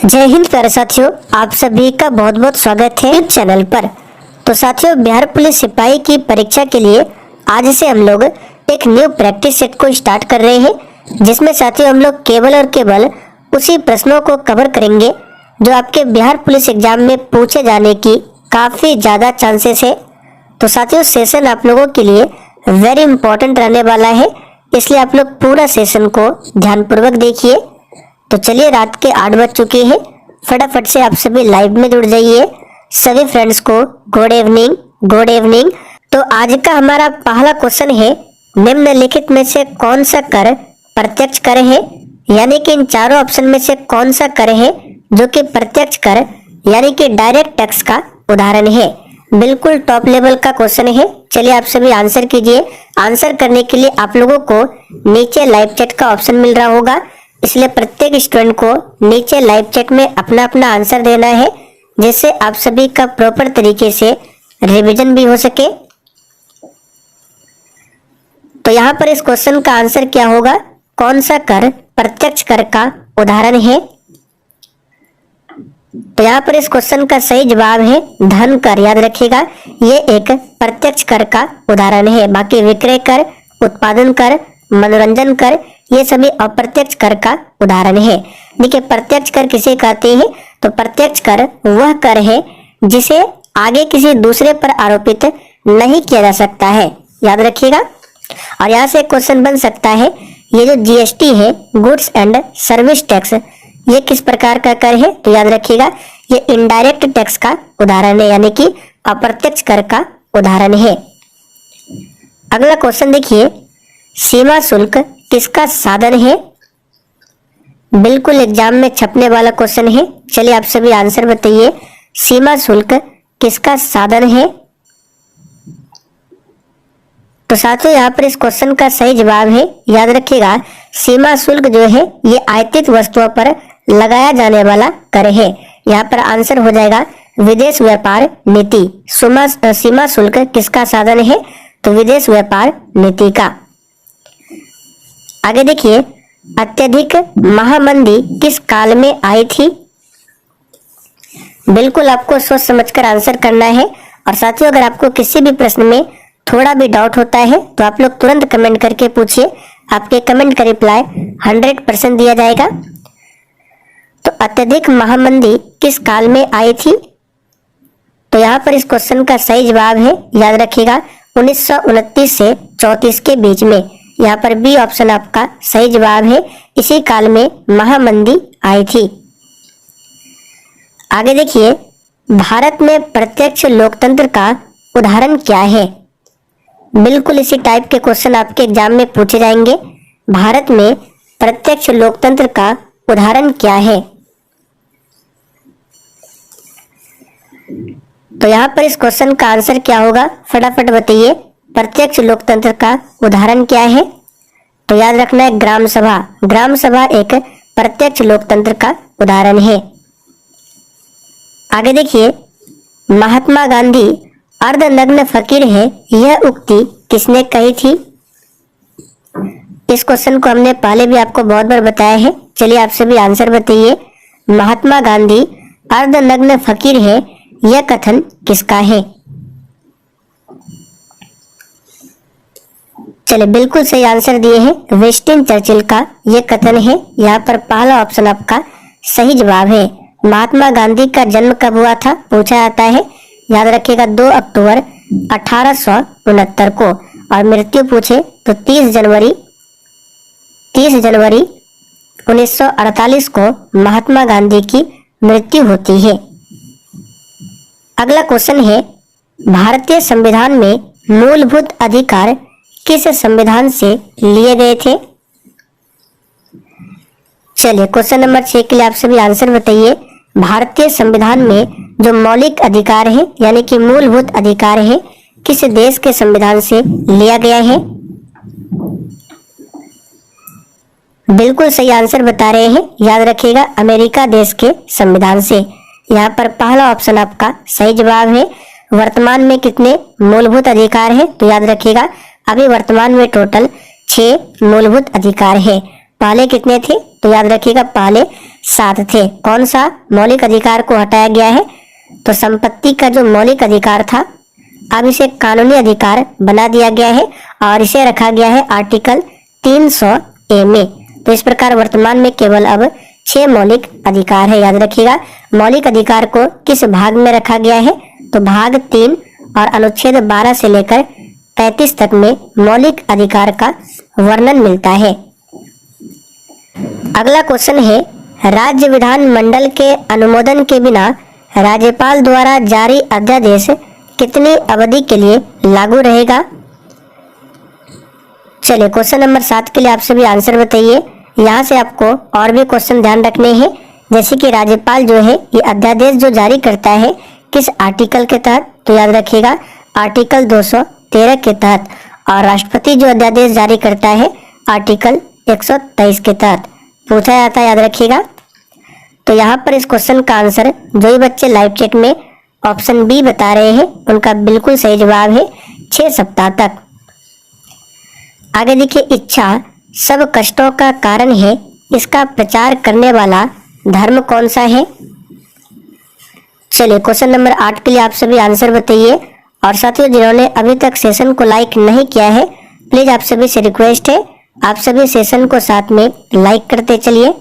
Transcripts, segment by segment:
जय हिंद प्यारे साथियों, आप सभी का बहुत बहुत स्वागत है इस चैनल पर। तो साथियों, बिहार पुलिस सिपाही की परीक्षा के लिए आज से हम लोग एक न्यू प्रैक्टिस सेट को स्टार्ट कर रहे हैं, जिसमें साथियों हम लोग केवल और केवल उसी प्रश्नों को कवर करेंगे जो आपके बिहार पुलिस एग्जाम में पूछे जाने की काफी ज्यादा चांसेस है। तो साथियों, सेशन आप लोगों के लिए वेरी इंपॉर्टेंट रहने वाला है, इसलिए आप लोग पूरा सेशन को ध्यानपूर्वक देखिए। तो चलिए, रात के 8 बज चुके हैं, फटाफट से आप सभी लाइव में जुड़ जाइए। सभी फ्रेंड्स को गुड इवनिंग, गुड इवनिंग। तो आज का हमारा पहला क्वेश्चन है, निम्नलिखित में से कौन सा कर प्रत्यक्ष कर है? यानी कि इन चारों ऑप्शन में से कौन सा कर है जो कि प्रत्यक्ष कर यानी कि डायरेक्ट टैक्स का उदाहरण है। बिल्कुल टॉप लेवल का क्वेश्चन है। चलिए आप सभी आंसर कीजिए। आंसर करने के लिए आप लोगों को नीचे लाइव चैट का ऑप्शन मिल रहा होगा, इसलिए प्रत्येक स्टूडेंट को नीचे लाइव चैट में अपना अपना आंसर देना है, जिससे आप सभी का प्रॉपर तरीके से रिवीजन भी हो सके। तो यहाँ पर इस क्वेश्चन का आंसर क्या होगा? कौन सा कर प्रत्यक्ष कर का उदाहरण है? तो यहाँ पर इस क्वेश्चन का सही जवाब है धन कर। याद रखिएगा, ये एक प्रत्यक्ष कर का उदाहरण है। बाकी विक्रय कर, उत्पादन कर, मनोरंजन कर, ये सभी अप्रत्यक्ष कर का उदाहरण है। देखिए, प्रत्यक्ष कर किसे कहते हैं? तो प्रत्यक्ष कर वह कर है जिसे आगे किसी दूसरे पर आरोपित नहीं किया जा सकता है। याद रखिएगा। और यहाँ से क्वेश्चन बन सकता है, ये जो जीएसटी है, गुड्स एंड सर्विस टैक्स, ये किस प्रकार का कर है? तो याद रखिएगा, ये इनडायरेक्ट टैक्स का उदाहरण है, यानी कि अप्रत्यक्ष कर का उदाहरण है। अगला क्वेश्चन देखिए, सीमा शुल्क किसका साधन है? बिल्कुल एग्जाम में छपने वाला क्वेश्चन है। चलिए आप सभी आंसर बताइए, सीमा शुल्क किसका साधन है? तो साथियों, यहाँ पर इस क्वेश्चन का सही जवाब है, याद रखिएगा, सीमा शुल्क जो है ये आयातित वस्तुओं पर लगाया जाने वाला कर है। यहाँ पर आंसर हो जाएगा विदेश व्यापार नीति। सीमा शुल्क किसका साधन है? तो विदेश व्यापार नीति का। आगे देखिए, अत्यधिक महामंदी किस काल में आई थी? बिल्कुल आपको सोच समझकर आंसर करना है। और साथियों, अगर आपको किसी भी प्रश्न में थोड़ा भी डाउट होता है तो आप लोग तुरंत कमेंट करके पूछिए, आपके कमेंट का रिप्लाई 100% दिया जाएगा। तो अत्यधिक महामंदी किस काल में आई थी? तो यहाँ पर इस क्वेश्चन का सही जवाब है, याद रखिएगा, 1929 से 34 के बीच में। यहाँ पर बी ऑप्शन आपका सही जवाब है, इसी काल में महामंदी आई थी। आगे देखिए, भारत में प्रत्यक्ष लोकतंत्र का उदाहरण क्या है? बिल्कुल इसी टाइप के क्वेश्चन आपके एग्जाम में पूछे जाएंगे। भारत में प्रत्यक्ष लोकतंत्र का उदाहरण क्या है? तो यहाँ पर इस क्वेश्चन का आंसर क्या होगा? फटाफट बताइए, प्रत्यक्ष लोकतंत्र का उदाहरण क्या है? तो याद रखना है ग्राम सभा। ग्राम सभा एक प्रत्यक्ष लोकतंत्र का उदाहरण है। आगे देखिए, महात्मा गांधी अर्धनग्न फकीर है, यह उक्ति किसने कही थी? इस क्वेश्चन को हमने पहले भी आपको बहुत बार बताया है। चलिए आप सभी आंसर बताइए, महात्मा गांधी अर्धनग्न फकीर है, यह कथन किसका है? चलिए, बिल्कुल सही आंसर दिए हैं, विंस्टन चर्चिल का यह कथन है। यहाँ पर पहला ऑप्शन आपका सही जवाब है। महात्मा गांधी का जन्म कब हुआ था पूछा जाता है। याद रखिएगा, 2 अक्टूबर 1869 को। और मृत्यु पूछे तो 30 जनवरी 1948 को महात्मा गांधी की मृत्यु होती है। अगला क्वेश्चन है, भारतीय संविधान में मूलभूत अधिकार किस संविधान से लिए गए थे? चलिए, क्वेश्चन नंबर 6 के लिए आप सभी आंसर बताइए, भारतीय संविधान में जो मौलिक अधिकार है यानी कि मूलभूत अधिकार है, किस देश के संविधान से लिया गया है? बिल्कुल सही आंसर बता रहे हैं, याद रखिएगा, अमेरिका देश के संविधान से। यहाँ पर पहला ऑप्शन आपका सही जवाब है। वर्तमान में कितने मूलभूत अधिकार है? तो याद रखिएगा, अभी वर्तमान में टोटल 6 मूलभूत अधिकार है। पहले कितने थे? तो याद रखिएगा, पहले साथ थे। कौन सा मौलिक अधिकार को हटाया गया है? तो संपत्ति का जो मौलिक अधिकार था अब इसे कानूनी अधिकार बना दिया गया है और इसे रखा गया है आर्टिकल 300A में। तो इस प्रकार वर्तमान में केवल अब 6 मौलिक अधिकार है। याद रखिएगा मौलिक अधिकार को किस भाग में रखा गया है? तो भाग 3 और अनुच्छेद 12 से लेकर 35 तक में मौलिक अधिकार का वर्णन मिलता है। अगला क्वेश्चन है, राज्य विधान मंडल के अनुमोदन के बिना राज्यपाल द्वारा जारी अध्यादेश कितनी अवधि के लिए लागू रहेगा? चलिए क्वेश्चन नंबर 7 के लिए आप सभी आंसर बताइए। यहाँ से आपको और भी क्वेश्चन ध्यान रखने हैं, जैसे कि राज्यपाल जो है ये अध्यादेश जो जारी करता है किस आर्टिकल के तहत? तो याद रखिएगा आर्टिकल 213 के तहत, और राष्ट्रपति जो अध्यादेश जारी करता है आर्टिकल 123 के तहत पूछा जाता है। याद रखिएगा। तो यहाँ पर इस क्वेश्चन का आंसर जो ही बच्चे लाइव चैट में ऑप्शन बी बता रहे हैं उनका बिल्कुल सही जवाब है 6 सप्ताह तक। आगे देखिए, इच्छा सब कष्टों का कारण है, इसका प्रचार करने वाला धर्म कौन सा है? चलिए क्वेश्चन नंबर 8 के लिए आप सभी आंसर बताइए। और साथियों जिन्होंने अभी तक सेशन को लाइक नहीं किया है प्लीज आप सभी से रिक्वेस्ट है आप सभी सेशन को साथ में लाइक करते चलिए।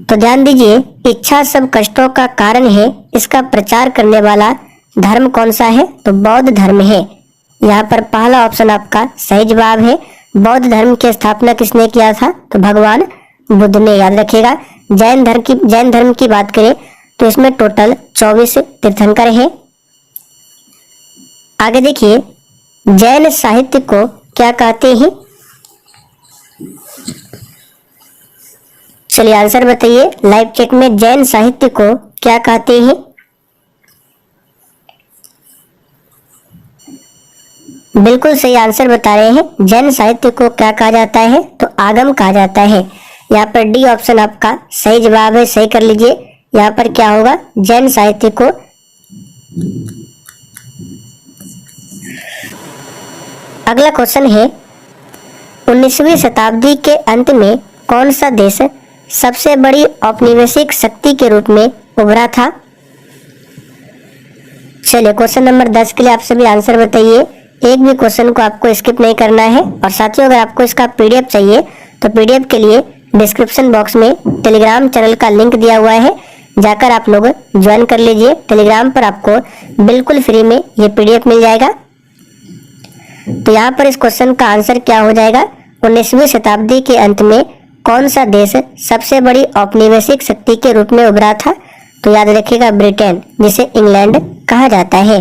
तो ध्यान दीजिए, इच्छा सब कष्टों का कारण है, इसका प्रचार करने वाला धर्म कौन सा है? तो बौद्ध धर्म है। यहाँ पर पहला ऑप्शन आपका सही जवाब है। बौद्ध धर्म की स्थापना किसने किया था? तो भगवान बुद्ध ने। याद रखिएगा जैन धर्म की बात करें तो इसमें टोटल 24 तीर्थंकर हैं। आगे देखिए, जैन साहित्य को क्या कहते हैं? चलिए आंसर बताइए लाइव चैट में, जैन साहित्य को क्या कहते हैं? बिल्कुल सही आंसर बता रहे हैं। जैन साहित्य को क्या कहा जाता है? तो आगम कहा जाता है। यहाँ पर डी ऑप्शन आपका सही जवाब है, सही कर लीजिए। यहाँ पर क्या होगा? जैन साहित्य को अगला क्वेश्चन है, 19वीं शताब्दी के अंत में कौन सा देश सबसे बड़ी औपनिवेशिक शक्ति के रूप में उभरा था? चलिए क्वेश्चन नंबर 10 के लिए आप सभी आंसर बताइए। एक भी क्वेश्चन को आपको स्किप नहीं करना है। और साथियों अगर आपको इसका पीडीएफ चाहिए तो पीडीएफ के लिए डिस्क्रिप्शन बॉक्स में टेलीग्राम चैनल का लिंक दिया हुआ है, जाकर आप लोग ज्वाइन कर लीजिए। टेलीग्राम पर आपको बिल्कुल फ्री में ये पीडीएफ मिल जाएगा। तो यहाँ पर इस क्वेश्चन का आंसर क्या हो जाएगा? 19वीं शताब्दी के अंत में कौन सा देश सबसे बड़ी औपनिवेशिक शक्ति के रूप में उभरा था? तो याद रखिएगा ब्रिटेन, जिसे इंग्लैंड कहा जाता है।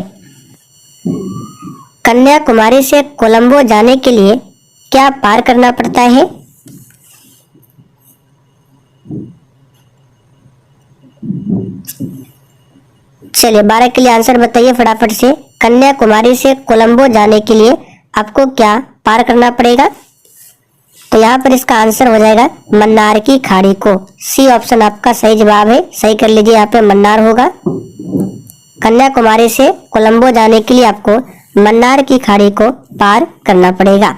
कन्याकुमारी से कोलंबो जाने के लिए क्या पार करना पड़ता है? चलिए 12 के लिए आंसर बताइए फटाफट से। कन्याकुमारी से कोलंबो जाने के लिए आपको क्या पार करना पड़ेगा? तो यहाँ पर इसका आंसर हो जाएगा मन्नार की खाड़ी को। सी ऑप्शन आपका सही जवाब है, सही कर लीजिए। यहाँ पे मन्नार होगा। कन्याकुमारी से कोलंबो जाने के लिए आपको मन्नार की खाड़ी को पार करना पड़ेगा।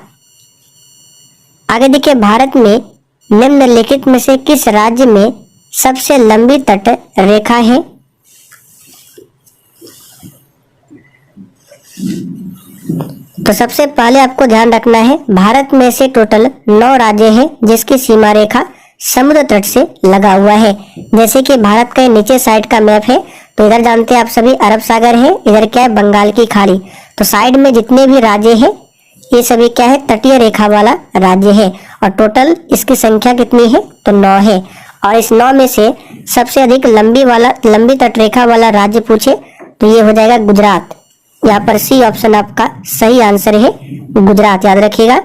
आगे देखिए, भारत में निम्नलिखित में से किस राज्य में सबसे लंबी तट रेखा है? तो सबसे पहले आपको ध्यान रखना है, भारत में से टोटल 9 राज्य हैं जिसकी सीमा रेखा समुद्र तट से लगा हुआ है। जैसे कि भारत का नीचे साइड का मैप है तो इधर जानते हैं आप सभी अरब सागर है, इधर क्या है बंगाल की खाड़ी। तो साइड में जितने भी राज्य हैं ये सभी क्या है? तटीय रेखा वाला राज्य है। और टोटल इसकी संख्या कितनी है? तो 9 है। और इस 9 में से सबसे अधिक लंबी तट रेखा वाला राज्य पूछे तो ये हो जाएगा गुजरात। यहाँ पर सी ऑप्शन आपका सही आंसर है, गुजरात। याद रखिएगा।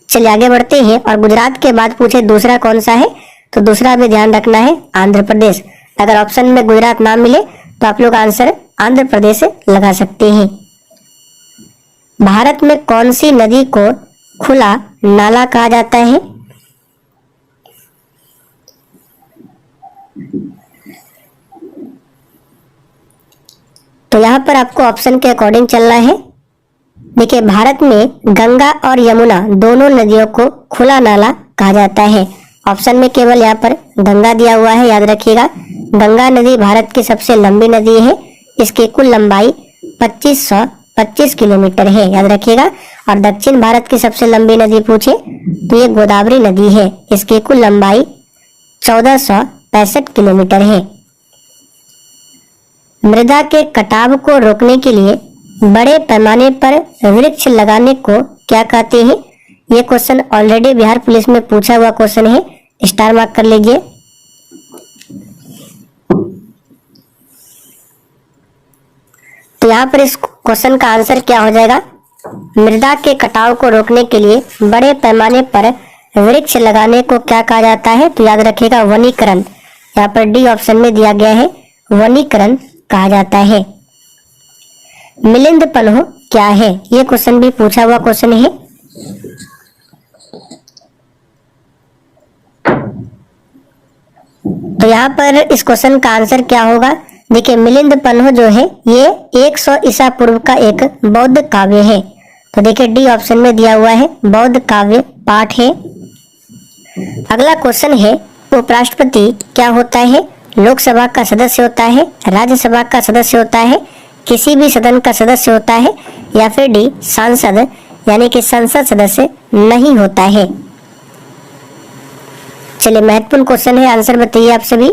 चलिए आगे बढ़ते हैं। और गुजरात के बाद पूछे दूसरा कौन सा है? तो दूसरा भी ध्यान रखना है आंध्र प्रदेश। अगर ऑप्शन में गुजरात ना मिले तो आप लोग आंसर आंध्र प्रदेश लगा सकते हैं। भारत में कौन सी नदी को खुला नाला कहा जाता है? तो यहाँ पर आपको ऑप्शन के अकॉर्डिंग चलना है। देखिए, भारत में गंगा और यमुना दोनों नदियों को खुला नाला कहा जाता है। ऑप्शन में केवल यहाँ पर गंगा दिया हुआ है, याद रखिएगा। गंगा नदी भारत की सबसे लंबी नदी है, इसकी कुल लंबाई 2525 किलोमीटर है, याद रखिएगा। और दक्षिण भारत की सबसे लंबी नदी पूछे तो ये गोदावरी नदी है, इसकी कुल लंबाई 1465 किलोमीटर है। मृदा के कटाव को रोकने के लिए बड़े पैमाने पर वृक्ष लगाने को क्या कहते हैं? ये क्वेश्चन ऑलरेडी बिहार पुलिस में पूछा हुआ क्वेश्चन है, स्टार मार्क कर लीजिए। तो यहाँ पर इस क्वेश्चन का आंसर क्या हो जाएगा? मृदा के कटाव को रोकने के लिए बड़े पैमाने पर वृक्ष लगाने को क्या कहा जाता है? तो याद रखिएगा वनीकरण। यहाँ पर डी ऑप्शन में दिया गया है, वनीकरण कहा जाता है। मिलिंद पन्ह क्या है? ये क्वेश्चन भी पूछा हुआ क्वेश्चन है। तो यहाँ पर इस क्वेश्चन का आंसर क्या होगा? देखिए मिलिंद पन्ह जो है ये 100 ईसा पूर्व का एक बौद्ध काव्य है। तो देखिए डी ऑप्शन में दिया हुआ है, बौद्ध काव्य पाठ है। अगला क्वेश्चन है, उपराष्ट्रपति क्या होता है? लोकसभा का सदस्य होता है, राज्यसभा का सदस्य होता है, किसी भी सदन का सदस्य होता है, या फिर डी सांसद यानी कि संसद सदस्य नहीं होता है। चलिए महत्वपूर्ण क्वेश्चन है, आंसर बताइए आप सभी।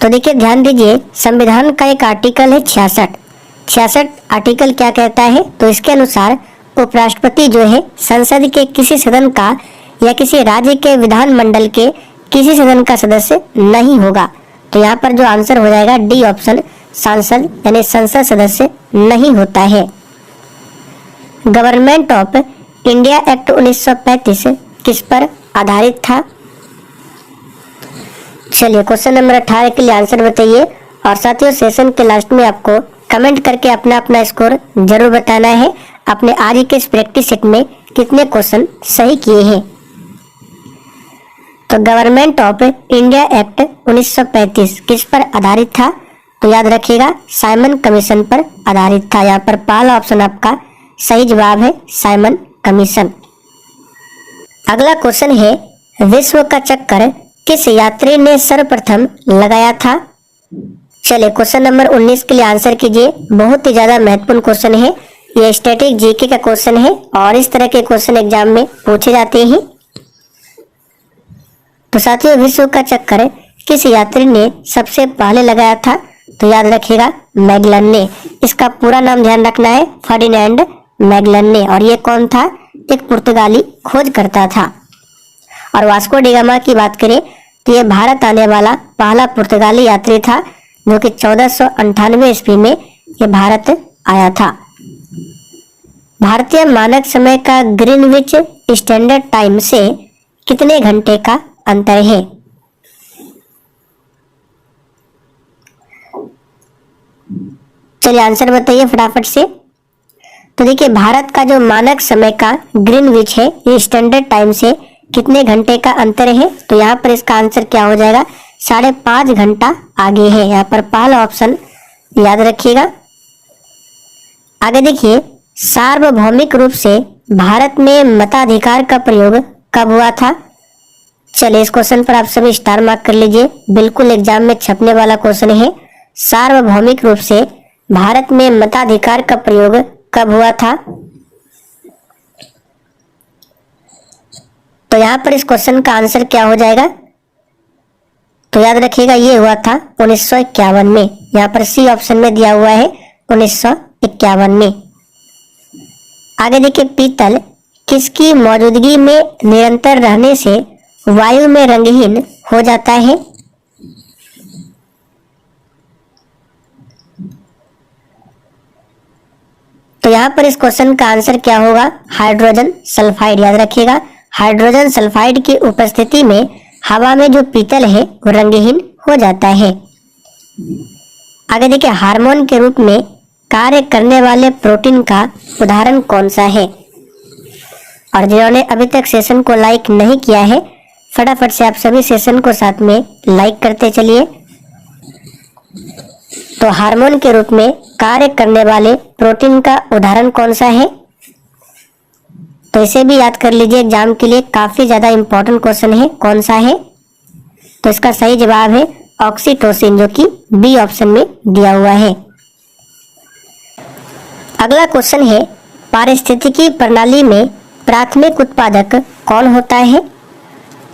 तो देखिए ध्यान दीजिए, संविधान का एक आर्टिकल है 66 आर्टिकल क्या कहता है? तो इसके अनुसार उपराष्ट्रपति जो है संसद के किसी सदन का या किसी राज्य के विधानमंडल के किसी सदन का सदस्य नहीं होगा। तो यहाँ पर जो आंसर हो जाएगा डी ऑप्शन, सांसद यानी संसद सदस्य नहीं होता है। गवर्नमेंट ऑफ इंडिया एक्ट 1935 किस पर आधारित था? चलिए क्वेश्चन नंबर 18 के लिए आंसर बताइए। और साथियों सेशन के लास्ट में आपको कमेंट करके अपना अपना स्कोर जरूर बताना है, अपने आज के इस प्रैक्टिस सेट में कितने क्वेश्चन सही किए हैं। तो गवर्नमेंट ऑफ इंडिया एक्ट 1935 किस पर आधारित था? तो याद रखिएगा साइमन कमीशन पर आधारित था। यहाँ पर पहला ऑप्शन आपका सही जवाब है, साइमन कमीशन। अगला क्वेश्चन है, विश्व का चक्कर किस यात्री ने सर्वप्रथम लगाया था? चलिए क्वेश्चन नंबर 19 के लिए आंसर कीजिए। बहुत ही ज्यादा महत्वपूर्ण क्वेश्चन है, ये स्टैटिक जीके का क्वेश्चन है और इस तरह के क्वेश्चन एग्जाम में पूछे जाते हैं। तो साथियों विश्व का चक्कर किस यात्री ने सबसे पहले लगाया था? तो याद रखिएगा मैगलन ने। इसका पूरा नाम ध्यान रखना है, फर्डिनेंड मैगलन ने। और ये कौन था? एक पुर्तगाली खोजकर्ता था। और वास्को डी गामा की बात करें तो ये भारत आने वाला पहला पुर्तगाली यात्री था, जो कि 1498 ईस्वी में ये भारत आया था। भारतीय मानक समय का ग्रीनविच स्टैंडर्ड टाइम से कितने घंटे का अंतर है? चलिए आंसर बताइए फटाफट से। तो देखिए भारत का जो मानक समय का ग्रीनविच है ये स्टैंडर्ड टाइम से कितने घंटे का अंतर है? तो यहाँ पर इसका आंसर क्या हो जाएगा? 5.5 घंटा आगे है। यहाँ पर पहला ऑप्शन याद रखिएगा। आगे देखिए, सार्वभौमिक रूप से भारत में मताधिकार का प्रयोग कब हुआ था? चलिए इस क्वेश्चन पर आप सभी स्टार मार्क कर लीजिए, बिल्कुल एग्जाम में छपने वाला क्वेश्चन है। सार्वभौमिक रूप से भारत में मताधिकार का प्रयोग कब हुआ था? तो यहाँ पर इस क्वेश्चन का आंसर क्या हो जाएगा? तो याद रखिएगा ये हुआ था 1951 में। यहाँ पर सी ऑप्शन में दिया हुआ है 1951 में। आगे देखिए, पीतल किसकी मौजूदगी में निरंतर रहने से वायु में रंगहीन हो जाता है? तो यहाँ पर इस क्वेश्चन का आंसर क्या होगा? Hydrogen sulphide. याद रखिएगा हाइड्रोजन सल्फाइड की उपस्थिति में हवा में जो पीतल है वो रंगहीन हो जाता है। आगे देखिए, हार्मोन के रूप में कार्य करने वाले प्रोटीन का उदाहरण कौन सा है? और जिन्होंने अभी तक सेशन को लाइक नहीं किया है फटाफट से आप सभी सेशन को साथ में लाइक करते चलिए। तो हार्मोन के रूप में कार्य करने वाले प्रोटीन का उदाहरण कौन सा है? तो इसे भी याद कर लीजिए, एग्जाम के लिए काफी ज्यादा इंपॉर्टेंट क्वेश्चन है। कौन सा है? तो इसका सही जवाब है ऑक्सीटोसिन, जो कि बी ऑप्शन में दिया हुआ है। अगला क्वेश्चन है, पारिस्थितिकी प्रणाली में प्राथमिक उत्पादक कौन होता है?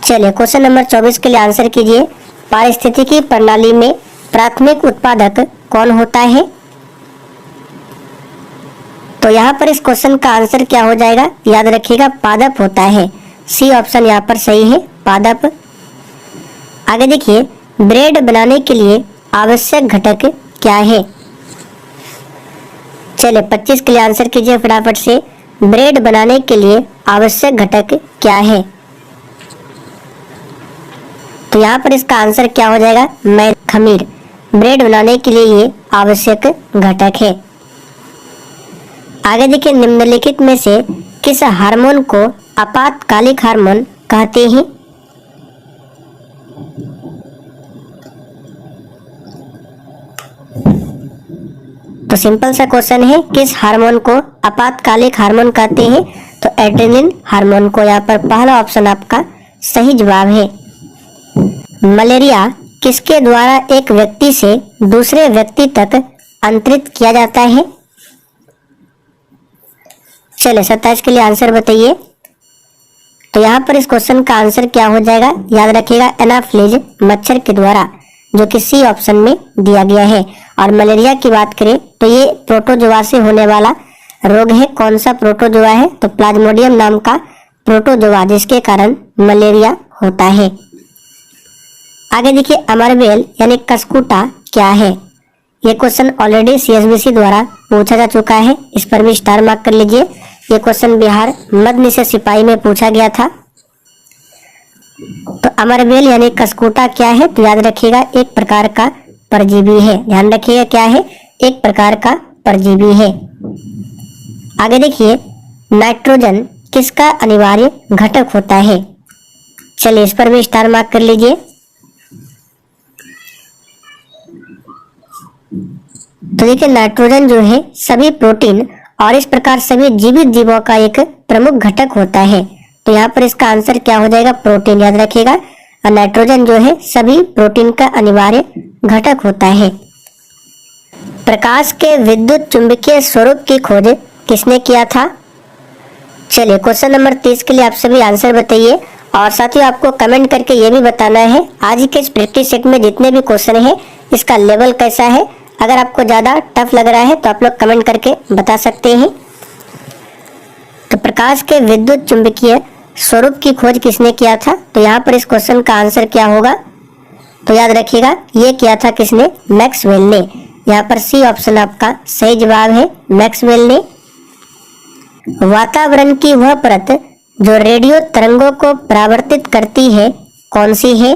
चलिए क्वेश्चन नंबर 24 के लिए आंसर कीजिए। पारिस्थितिकी प्रणाली में प्राथमिक उत्पादक कौन होता है? तो यहाँ पर इस क्वेश्चन का आंसर क्या हो जाएगा? याद रखिएगा, पादप होता है। सी ऑप्शन यहाँ पर सही है, पादप। आगे देखिए, ब्रेड बनाने के लिए आवश्यक घटक क्या है? चलिए 25 के लिए आंसर कीजिए फटाफट से। ब्रेड बनाने के लिए आवश्यक घटक क्या है? तो यहाँ पर इसका आंसर क्या हो जाएगा? खमीर। ब्रेड बनाने के लिए ये आवश्यक घटक है। आगे देखिए, निम्नलिखित में से किस हार्मोन को आपातकालिक हार्मोन कहते हैं? तो सिंपल सा क्वेश्चन है, किस हार्मोन को आपातकालिक हार्मोन कहते हैं? तो एड्रेनलिन हार्मोन को। यहाँ पर पहला ऑप्शन आपका सही जवाब है। मलेरिया किसके द्वारा एक व्यक्ति से दूसरे व्यक्ति तक अंतरित किया जाता है? चलिए 27 के लिए आंसर बताइए। तो यहाँ पर इस क्वेश्चन का आंसर क्या हो जाएगा? याद रखिएगा, एनाफ्लीज मच्छर के द्वारा, जो कि सी ऑप्शन में दिया गया है। और मलेरिया की बात करें तो ये प्रोटोजोआ से होने वाला रोग है। कौन सा प्रोटोजोआ है? तो प्लाज्मोडियम नाम का प्रोटोजोआ, जिसके कारण मलेरिया होता है। आगे देखिए, अमरबेल यानी कस्कुटा क्या है? ये क्वेश्चन ऑलरेडी सीएसबीसी द्वारा पूछा जा चुका है, इस पर भी स्टार मार्क कर लीजिए। ये क्वेश्चन बिहार मध्य निषेध सिपाही में पूछा गया था। तो अमरबेल यानी कस्कुटा क्या है? तो याद रखिएगा, एक प्रकार का परजीवी है। ध्यान रखिएगा, क्या है? एक प्रकार का परजीवी है। आगे देखिए, नाइट्रोजन किसका अनिवार्य घटक होता है? चलिए इस पर भी स्टार मार्क कर लीजिए। तो देखिए, नाइट्रोजन जो है सभी प्रोटीन और इस प्रकार सभी जीवित जीवों का एक प्रमुख घटक होता है। तो यहाँ पर इसका आंसर क्या हो जाएगा? प्रोटीन। याद रखिएगा, और नाइट्रोजन जो है सभी प्रोटीन का अनिवार्य घटक होता है। प्रकाश के विद्युत चुंबकीय स्वरूप की खोज किसने किया था? चलिए क्वेश्चन नंबर 30 के लिए आप सभी आंसर बताइए। और साथियों, आपको कमेंट करके ये भी बताना है आज के इस प्रैक्टिस सेट में जितने भी क्वेश्चन है इसका लेवल कैसा है। अगर आपको ज्यादा टफ लग रहा है तो आप लोग कमेंट करके बता सकते हैं। तो प्रकाश के विद्युत चुंबकीय स्वरूप की खोज किसने किया था? तो यहाँ पर इस क्वेश्चन का आंसर क्या होगा? तो याद रखिएगा, ये किया था किसने? मैक्सवेल ने। यहाँ पर सी ऑप्शन आपका सही जवाब है, मैक्सवेल ने। वातावरण की वह परत जो रेडियो तरंगों को परावर्तित करती है, कौन सी है?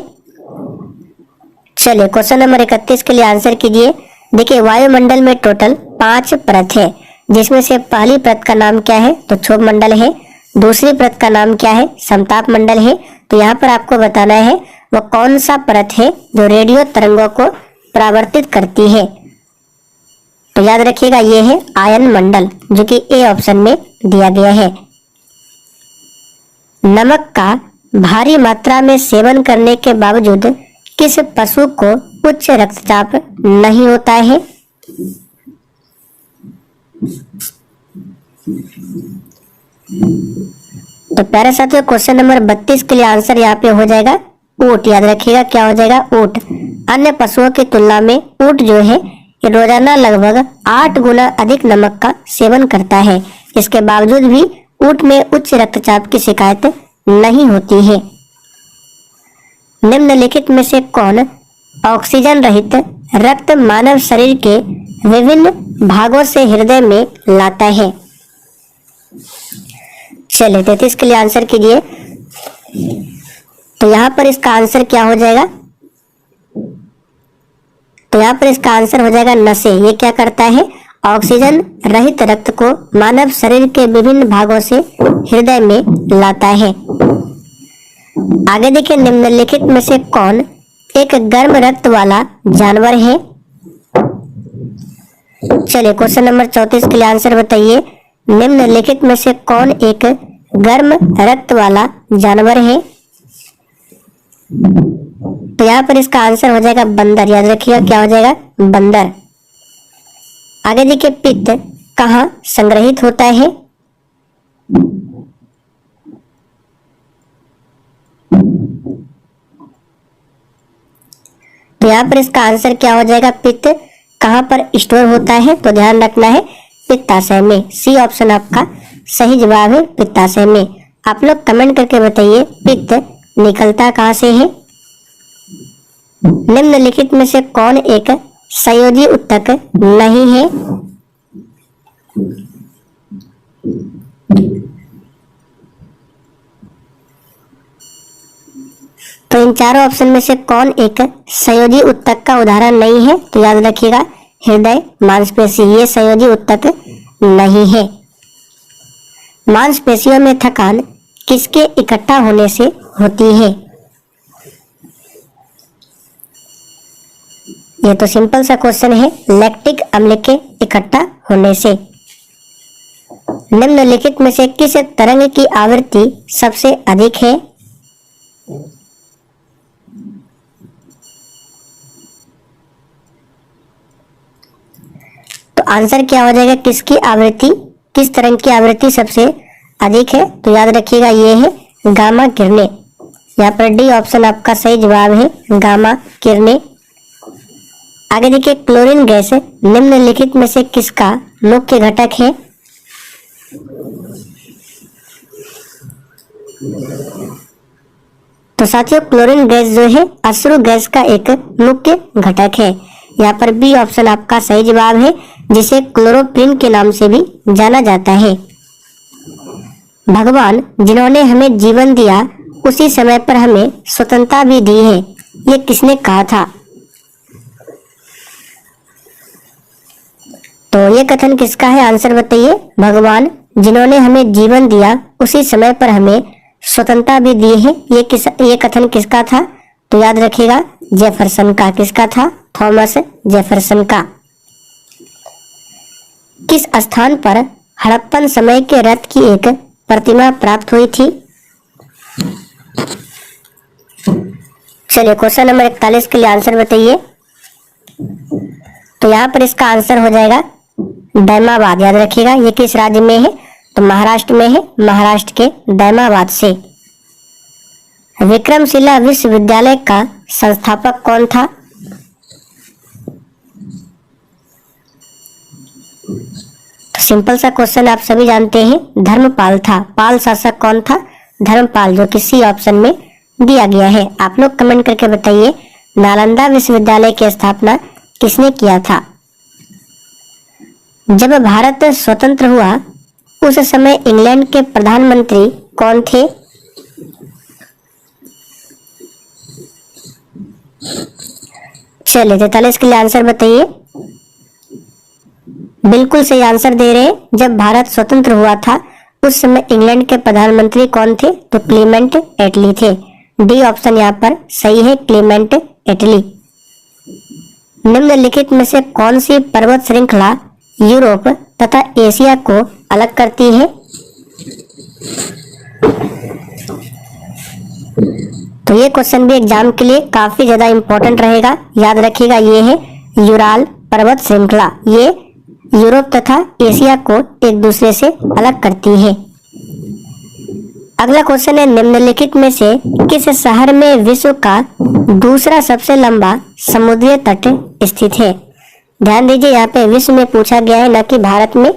चलिए क्वेश्चन नंबर 31 के लिए आंसर कीजिए। देखिए, वायुमंडल में टोटल 5 परत है, जिसमें से पहली परत का नाम क्या है? तो क्षोभ मंडल है। दूसरी परत का नाम क्या है? समताप मंडल है। तो यहाँ पर आपको बताना है वो कौन सा परत है जो रेडियो तरंगों को परावर्तित करती है। तो याद रखिएगा, ये है आयन मंडल, जो कि ए ऑप्शन में दिया गया है। नमक का भारी मात्रा में सेवन करने के बावजूद किस पशु को उच्च रक्तचाप नहीं होता है? तो प्यारे साथियों, क्वेश्चन नंबर 32 के लिए आंसर यहाँ पे हो जाएगा ऊंट। याद रखिएगा, क्या हो जाएगा? ऊंट। अन्य पशुओं की तुलना में ऊंट जो है ये रोजाना लगभग 8 गुना अधिक नमक का सेवन करता है। इसके बावजूद भी ऊंट में उच्च रक्तचाप की शिकायत नहीं होती है। निम्नलिखित में से कौन ऑक्सीजन रहित रक्त मानव शरीर के विभिन्न भागों से हृदय में लाता है? चलिए 33 के लिए आंसर कीजिए। तो यहाँ पर इसका आंसर क्या हो जाएगा? तो यहाँ पर इसका आंसर हो जाएगा नसें। ये क्या करता है? ऑक्सीजन रहित रक्त को मानव शरीर के विभिन्न भागों से हृदय में लाता है। आगे देखिए, निम्नलिखित में से कौन एक गर्म रक्त वाला जानवर है? चलिए क्वेश्चन नंबर 34 के लिए आंसर बताइए। निम्नलिखित में से कौन एक गर्म रक्त वाला जानवर है? तो यहाँ पर इसका आंसर हो जाएगा बंदर। याद रखिएगा क्या हो जाएगा? बंदर। आगे देखिए, पित्त कहाँ संग्रहित होता है? तो यहाँ पर इसका आंसर क्या हो जाएगा? पित्त कहाँ पर स्टोर होता है? तो ध्यान रखना है पित्ताशय में। सी ऑप्शन आपका सही जवाब है, पित्ताशय में। आप लोग कमेंट करके बताइए पित्त निकलता कहाँ से है? निम्नलिखित में से कौन एक संयोजी उत्तक नहीं है? तो इन चारों ऑप्शन में से कौन एक संयोजी उत्तक का उदाहरण नहीं है? तो याद रखिएगा हृदय मांसपेशी, ये संयोजी उत्तक नहीं है। मांसपेशियों में थकान किसके इकट्ठा होने से होती है? ये तो सिंपल सा क्वेश्चन है, लैक्टिक अम्ल के इकट्ठा होने से। निम्नलिखित में से किस तरंग की आवृत्ति सबसे अधिक है? तो आंसर क्या हो जाएगा? किसकी आवृत्ति, किस तरंग की आवृत्ति सबसे अधिक है? तो याद रखिएगा ये है गामा किरणें। यहाँ पर डी ऑप्शन आपका सही जवाब है, गामा किरणें। आगे देखिए, क्लोरीन गैस निम्नलिखित में से किसका मुख्य घटक है? तो साथियों क्लोरीन गैस जो है अश्रु गैस का एक मुख्य घटक है। यहाँ पर बी ऑप्शन आपका सही जवाब है, जिसे क्लोरोप्रीन के नाम से भी जाना जाता है। भगवान जिन्होंने हमें जीवन दिया उसी समय पर हमें स्वतंत्रता भी दी है, ये किसने कहा था? तो ये कथन किसका है? आंसर बताइए। भगवान जिन्होंने हमें जीवन दिया उसी समय पर हमें स्वतंत्रता भी दी है, ये कथन किसका था? तो याद रखिएगा जेफरसन का। किसका था? थॉमस जेफरसन का। किस स्थान पर हड़प्पन समय के रथ की एक प्रतिमा प्राप्त हुई थी? चलिए क्वेश्चन नंबर 41 के लिए आंसर बताइए। तो यहाँ पर इसका आंसर हो जाएगा दैमाबाद। याद रखिएगा ये किस राज्य में है? तो महाराष्ट्र में है, महाराष्ट्र के दैमाबाद से। विक्रमशिला विश्वविद्यालय का संस्थापक कौन था? सिंपल सा क्वेश्चन आप सभी जानते हैं, धर्मपाल था। पाल शासक कौन था? धर्मपाल, जो कि सी ऑप्शन में दिया गया है। आप लोग कमेंट करके बताइए नालंदा विश्वविद्यालय की स्थापना किसने किया था? जब भारत स्वतंत्र हुआ उस समय इंग्लैंड के प्रधानमंत्री कौन थे? चलिए 43 के लिए आंसर बताइए। बिल्कुल सही आंसर दे रहे हैं। जब भारत स्वतंत्र हुआ था उस समय इंग्लैंड के प्रधानमंत्री कौन थे? तो क्लीमेंट एटली थे। डी ऑप्शन यहाँ पर सही है, क्लीमेंट एटली। निम्नलिखित में से कौन सी पर्वत श्रृंखला यूरोप तथा एशिया को अलग करती है? तो ये क्वेश्चन भी एग्जाम के लिए काफी ज्यादा इंपॉर्टेंट रहेगा। याद रखिएगा ये है यूराल पर्वत श्रृंखला। ये यूरोप तथा एशिया को एक दूसरे से अलग करती है। अगला क्वेश्चन है, निम्नलिखित में से किस शहर में विश्व का दूसरा सबसे लंबा समुद्री तट स्थित है? ध्यान दीजिए यहाँ पे विश्व में पूछा गया है, न कि भारत में।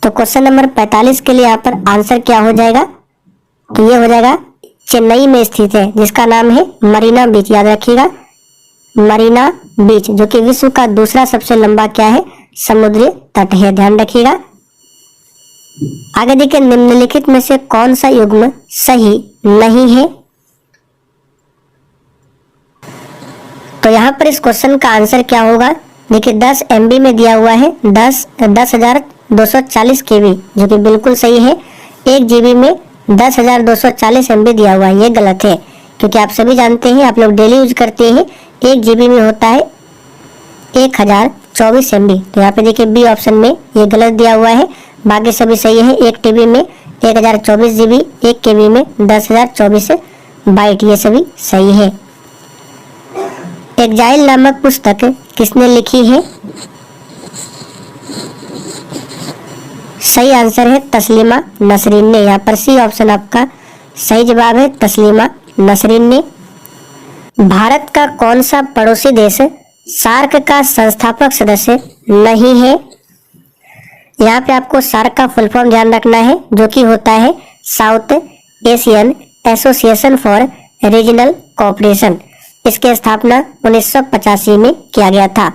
तो क्वेश्चन नंबर 45 के लिए यहाँ पर आंसर क्या हो जाएगा? तो ये हो जाएगा चेन्नई में स्थित है, जिसका नाम है मरीना बीच। याद रखिएगा मरीना बीच, जो कि विश्व का दूसरा सबसे लंबा क्या है? समुद्री तट है। ध्यान रखिएगा। आगे देखिए, निम्नलिखित में से कौन सा युग्म सही नहीं है? तो यहाँ पर इस क्वेश्चन का आंसर क्या होगा? देखिए 10 MB में दिया हुआ है 10,240 KB, जो कि बिल्कुल सही है। 1 GB में 10,240 MB दिया हुआ है, ये गलत है, क्योंकि आप सभी जानते हैं, आप लोग डेली यूज करते हैं। 1 GB में होता है 1000 24 MB। तो यहाँ पे देखिए बी ऑप्शन में ये गलत दिया हुआ है, बाकी सभी सही है। 1 TB में 1024 GB, 1 KB में 10,024 बाइट, ये सभी सही है। एग्जाइल नामक पुस्तक किसने लिखी है? सही आंसर है तस्लीमा नसरीन ने। यहाँ पर सी ऑप्शन आपका सही जवाब है, तस्लीमा नसरीन ने। भारत का कौन सा पड़ोसी देश सार्क का संस्थापक सदस्य नहीं है? यहाँ पे आपको सार्क का फुल फॉर्म ध्यान रखना है, जो कि होता है south Asian association for regional cooperation. इसकी स्थापना 1985 में किया गया था।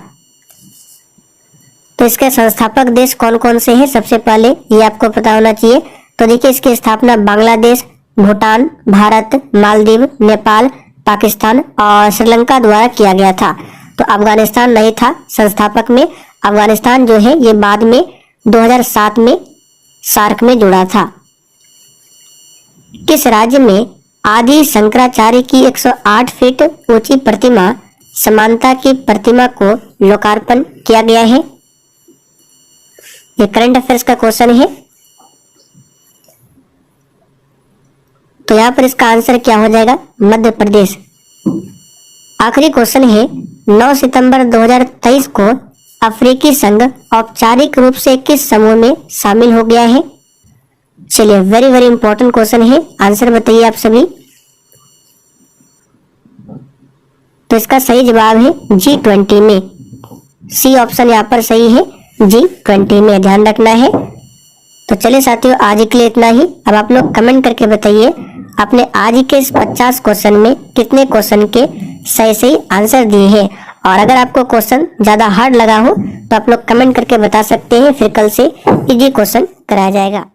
तो इसके संस्थापक देश कौन कौन से हैं? सबसे पहले ये आपको पता होना चाहिए। तो देखिए इसकी स्थापना बांग्लादेश, भूटान, भारत, मालदीव, नेपाल, पाकिस्तान और श्रीलंका द्वारा किया गया था। तो अफगानिस्तान नहीं था संस्थापक में। अफगानिस्तान जो है ये बाद में 2007 में सार्क में जुड़ा था। किस राज्य में आदि शंकराचार्य की 108 फीट ऊंची प्रतिमा समानता की प्रतिमा को लोकार्पण किया गया है? ये करंट अफेयर्स का क्वेश्चन है। तो यहाँ पर इसका आंसर क्या हो जाएगा? मध्य प्रदेश। आखिरी क्वेश्चन है, 9 सितंबर 2023 को अफ्रीकी संघ औपचारिक रूप से किस समूह में शामिल हो गया है? चलिए वेरी वेरी इंपॉर्टेंट क्वेश्चन है, आंसर बताइए आप सभी। तो इसका सही जवाब है G20 में। सी ऑप्शन यहाँ पर सही है, G20 में, ध्यान रखना है। तो चलिए साथियों आज के लिए इतना ही। अब आप लोग कमेंट करके बताइए आपने आज के इस 50 क्वेश्चन में कितने क्वेश्चन के सही सही आंसर दिए हैं। और अगर आपको क्वेश्चन ज्यादा हार्ड लगा हो तो आप लोग कमेंट करके बता सकते हैं, फिर कल से इजी क्वेश्चन कराया जाएगा।